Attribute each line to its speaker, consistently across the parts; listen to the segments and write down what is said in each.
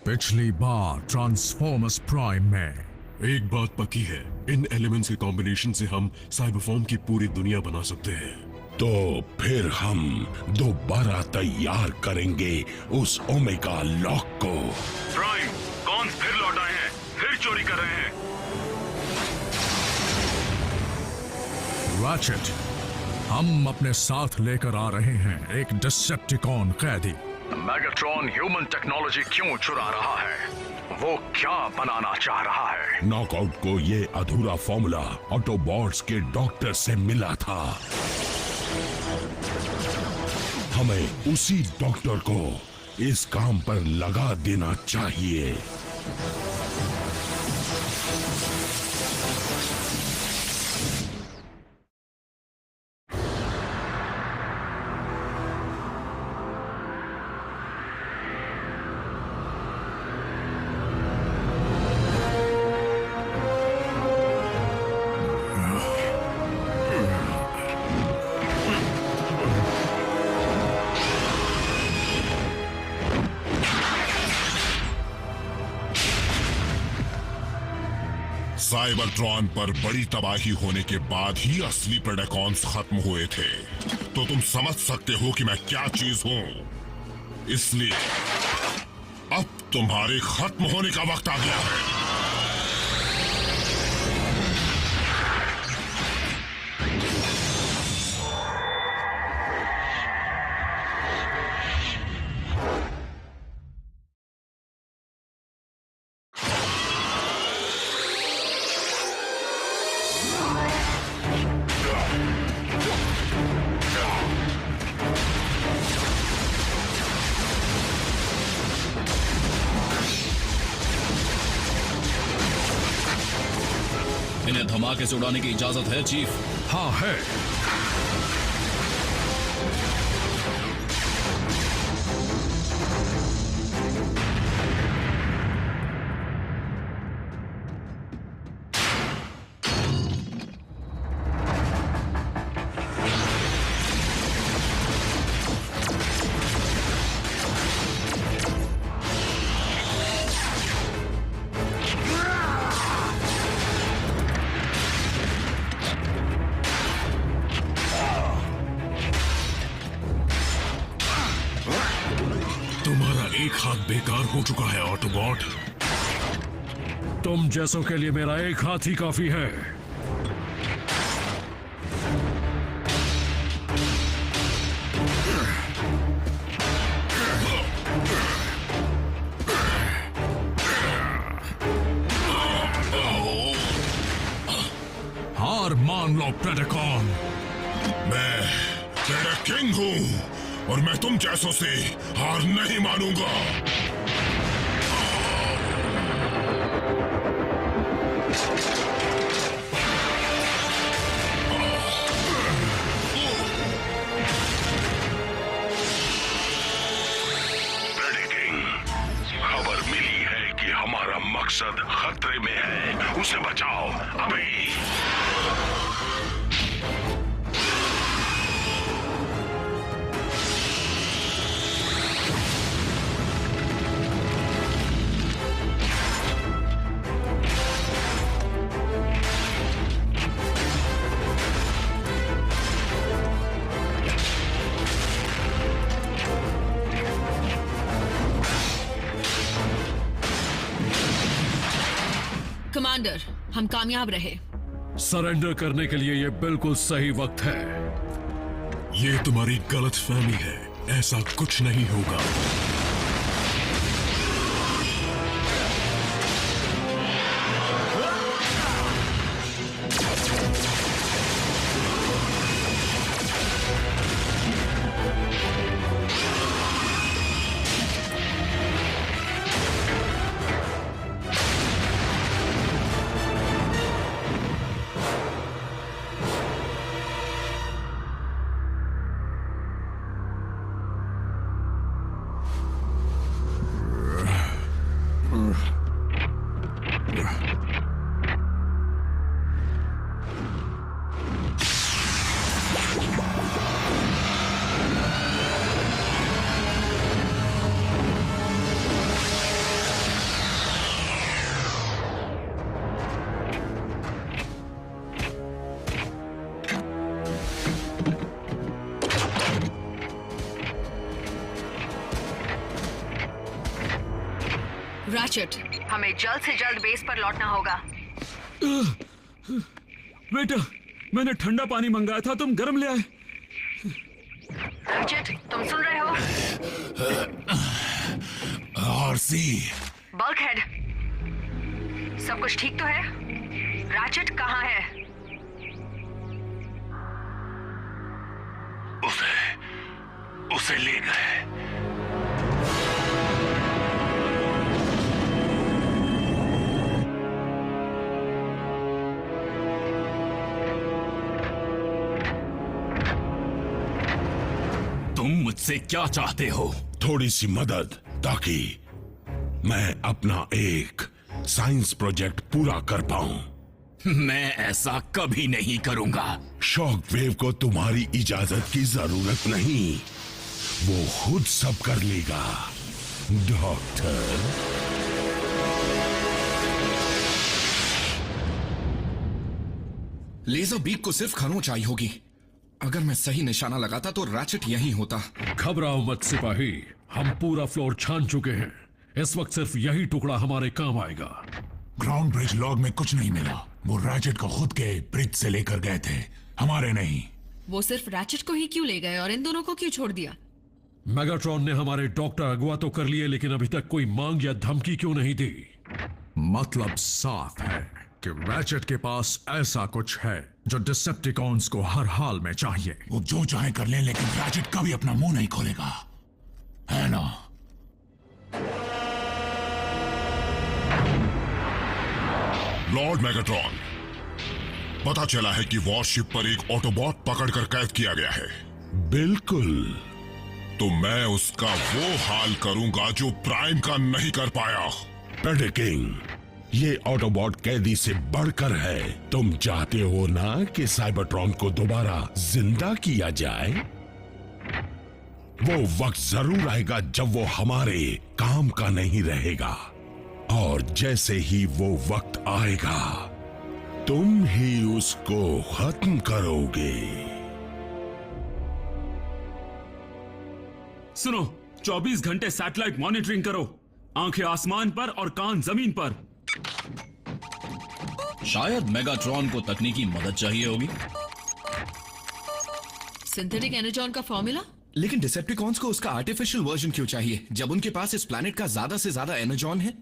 Speaker 1: पिछली बार transformers prime में
Speaker 2: एक बात पक्की है, इन एलिमेंट्स के कॉम्बिनेशन से हम साइबरफॉर्म की पूरी दुनिया बना सकते हैं।
Speaker 3: तो फिर हम दोबारा तैयार करेंगे उस ओमेगा लॉक को।
Speaker 4: प्राइम, कौन फिर लौट आए हैं, फिर चोरी कर रहे हैं।
Speaker 1: रैचेट, हम अपने साथ लेकर आ रहे हैं एक डिसेप्टिकॉन कैदी।
Speaker 4: मैगाट्रॉन ह्यूमन टेक्नोलॉजी क्यों चुरा रहा है? वो क्या बनाना चाह रहा है?
Speaker 3: नॉकआउट को ये अधूरा फॉर्मूला ऑटोबॉट्स के डॉक्टर से मिला था। हमें उसी डॉक्टर को इस काम पर लगा देना चाहिए।
Speaker 5: साइबरट्रॉन पर बड़ी तबाही होने के बाद ही असली प्रेडेकॉन्स खत्म हुए थे, तो तुम समझ सकते हो कि मैं क्या चीज हूं। इसलिए अब तुम्हारे खत्म होने का वक्त आ गया है।
Speaker 6: इन्हें धमाके से उड़ाने की इजाजत है चीफ?
Speaker 1: हाँ है।
Speaker 2: तुम्हारा एक हाथ बेकार हो चुका है ऑटोबॉट।
Speaker 1: तुम जैसों के लिए मेरा एक हाथ ही काफी है। हार मान लो प्रेडेकॉन।
Speaker 5: मैं तेरा किंग हूं और मैं तुम जैसों से हार नहीं मानूंगा।
Speaker 3: प्रेडिकिंग, खबर मिली है कि हमारा मकसद खतरे में है, उसे बचाओ अभी।
Speaker 7: कमांडर, हम कामयाब रहे।
Speaker 1: सरेंडर करने के लिए यह बिल्कुल सही वक्त है।
Speaker 2: ये तुम्हारी गलतफहमी है, ऐसा कुछ नहीं होगा।
Speaker 7: रैचेट,
Speaker 8: हमें जल्द से जल्द बेस पर लौटना होगा।
Speaker 9: बेटा, मैंने ठंडा पानी मंगाया था, तुम गर्म ले आए।
Speaker 8: रैचेट, तुम सुन रहे हो?
Speaker 5: आरसी,
Speaker 8: बल्कहेड, सब कुछ ठीक तो है? रैचेट कहाँ है?
Speaker 3: उसे ले गए।
Speaker 6: तुम मुझसे क्या चाहते हो?
Speaker 5: थोड़ी सी मदद, ताकि मैं अपना एक साइंस प्रोजेक्ट पूरा कर पाऊं।
Speaker 6: मैं ऐसा कभी नहीं करूंगा।
Speaker 5: शॉक वेव को तुम्हारी इजाजत की जरूरत नहीं, वो खुद सब कर लेगा, डॉक्टर।
Speaker 10: लेजर बीक को सिर्फ खरोंच आई होगी। अगर मैं सही निशाना लगाता तो रैचेट यहीं होता।
Speaker 1: घबराओ मत सिपाही, हम पूरा फ्लोर छान चुके हैं। इस वक्त सिर्फ यही टुकड़ा हमारे काम आएगा।
Speaker 11: ग्राउंड ब्रिज लॉग में कुछ नहीं मिला। वो रैचेट को खुद के ब्रिज से लेकर गए थे, हमारे नहीं।
Speaker 7: वो सिर्फ रैचेट को ही क्यों ले गए और इन दोनों को क्यों छोड़ दिया?
Speaker 1: मेगाट्रॉन ने हमारे डॉक्टर अगवा तो कर लिए, लेकिन अभी तक कोई मांग या धमकी क्यों नहीं दी? मतलब साफ है कि रैचेट के पास ऐसा कुछ है जो डिसेप्टिकॉन्स को हर हाल में चाहिए।
Speaker 11: वो जो चाहे कर लें, लेकिन रैचेट कभी अपना मुंह नहीं खोलेगा, है ना?
Speaker 5: लॉर्ड मेगाट्रॉन, पता चला है कि वॉरशिप पर एक ऑटोबॉट पकड़कर कैद किया गया है। बिल्कुल, तो मैं उसका वो हाल करूंगा जो प्राइम का नहीं कर पाया। पेडिकिंग, ये ऑटोबॉट कैदी से बढ़कर है। तुम चाहते हो ना कि साइबरट्रॉन को दोबारा जिंदा किया जाए? वो वक्त जरूर आएगा जब वो हमारे काम का नहीं रहेगा, और जैसे ही वो वक्त आएगा तुम ही उसको खत्म करोगे।
Speaker 9: सुनो, 24 घंटे सैटेलाइट मॉनिटरिंग करो, आंखें आसमान पर और कान जमीन पर।
Speaker 6: शायद मेगाट्रॉन को तकनीकी मदद चाहिए होगी।
Speaker 7: सिंथेटिक एनर्जॉन का फॉर्मूला?
Speaker 10: लेकिन डिसेप्टिकॉन्स को उसका आर्टिफिशियल वर्जन क्यों चाहिए, जब उनके पास इस प्लैनेट का ज्यादा से ज्यादा एनर्जॉन है?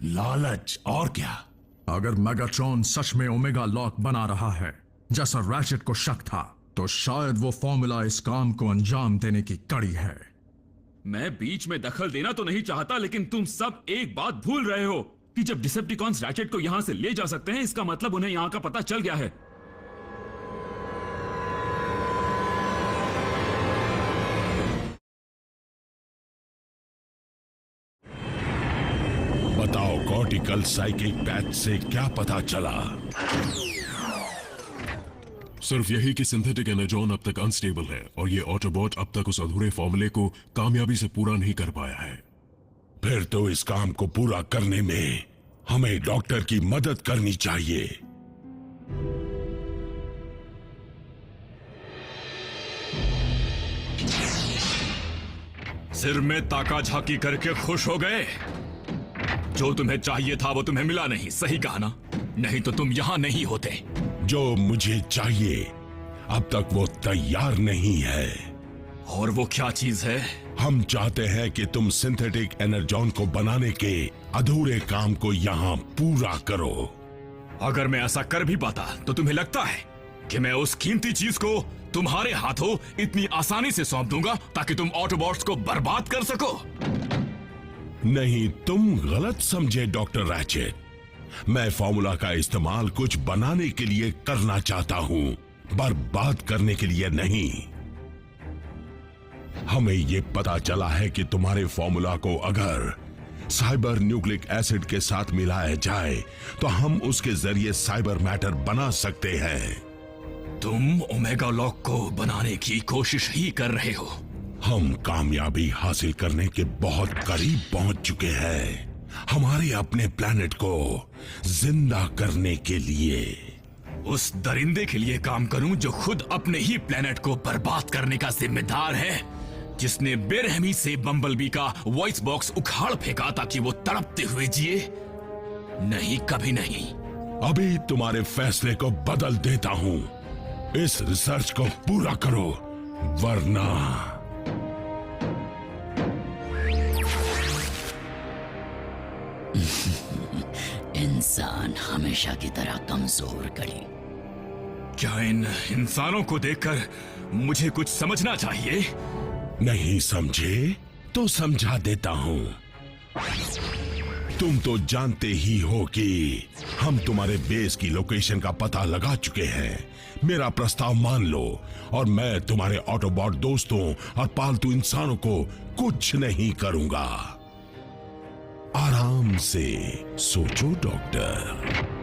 Speaker 11: लालच और क्या।
Speaker 1: अगर मेगाट्रॉन सच में ओमेगा लॉक बना रहा है जैसा रैचेट को शक था, तो शायद वो फॉर्मूला इस काम को अंजाम देने की कड़ी है।
Speaker 9: मैं बीच में दखल देना तो नहीं चाहता, लेकिन तुम सब एक बात भूल रहे हो कि जब डिसेप्टिकॉन्स रैचेट को यहां से ले जा सकते हैं, इसका मतलब उन्हें यहां का पता चल गया है।
Speaker 5: बताओ, कॉर्टिकल साइकिक पैच से क्या पता चला?
Speaker 2: सिर्फ यही कि सिंथेटिक एनर्जॉन अब तक अनस्टेबल है, और ये ऑटोबॉट अब तक उस अधूरे फॉर्मूले को कामयाबी से पूरा नहीं कर पाया है।
Speaker 5: फिर तो इस काम को पूरा करने में हमें डॉक्टर की मदद करनी चाहिए।
Speaker 4: सिर में ताका झाकी करके खुश हो गए? जो तुम्हें चाहिए था वो तुम्हें मिला नहीं, सही कहा ना? नहीं तो तुम यहां नहीं होते।
Speaker 5: जो मुझे चाहिए अब तक वो तैयार नहीं है।
Speaker 4: और वो क्या चीज है?
Speaker 5: हम चाहते हैं कि तुम सिंथेटिक एनर्जॉन को बनाने के अधूरे काम को यहाँ पूरा करो।
Speaker 4: अगर मैं ऐसा कर भी पाता तो तुम्हें लगता है कि मैं उस कीमती चीज को तुम्हारे हाथों इतनी आसानी से सौंप दूंगा ताकि तुम ऑटोबॉट्स को बर्बाद कर सको?
Speaker 5: नहीं, तुम गलत समझे डॉक्टर रैचेट। मैं फॉर्मूला का इस्तेमाल कुछ बनाने के लिए करना चाहता हूं, बर्बाद करने के लिए नहीं। हमें यह पता चला है कि तुम्हारे फॉर्मूला को अगर साइबर न्यूक्लिक एसिड के साथ मिलाया जाए तो हम उसके जरिए साइबर मैटर बना सकते हैं।
Speaker 4: तुम ओमेगा लॉक को बनाने की कोशिश ही कर रहे हो।
Speaker 5: हम कामयाबी हासिल करने के बहुत करीब पहुंच चुके हैं, हमारे अपने प्लैनेट को जिंदा करने के लिए।
Speaker 4: उस दरिंदे के लिए काम करूं जो खुद अपने ही प्लैनेट को बर्बाद करने का जिम्मेदार है?
Speaker 6: जिसने बेरहमी से बम्बलबी का वॉइस बॉक्स उखाड़ फेंका ताकि वो तड़पते हुए जिए? नहीं, कभी नहीं।
Speaker 3: अभी तुम्हारे फैसले को बदल देता हूं। इस रिसर्च को पूरा करो, वरना
Speaker 6: इंसान हमेशा की तरह कमजोर कड़ी। क्या इन इंसानों को देखकर मुझे कुछ समझना चाहिए?
Speaker 3: नहीं समझे तो समझा देता हूं। तुम तो जानते ही हो कि हम तुम्हारे बेस की लोकेशन का पता लगा चुके हैं। मेरा प्रस्ताव मान लो और मैं तुम्हारे ऑटोबॉट दोस्तों और पालतू इंसानों को कुछ नहीं करूंगा। आराम से सोचो डॉक्टर।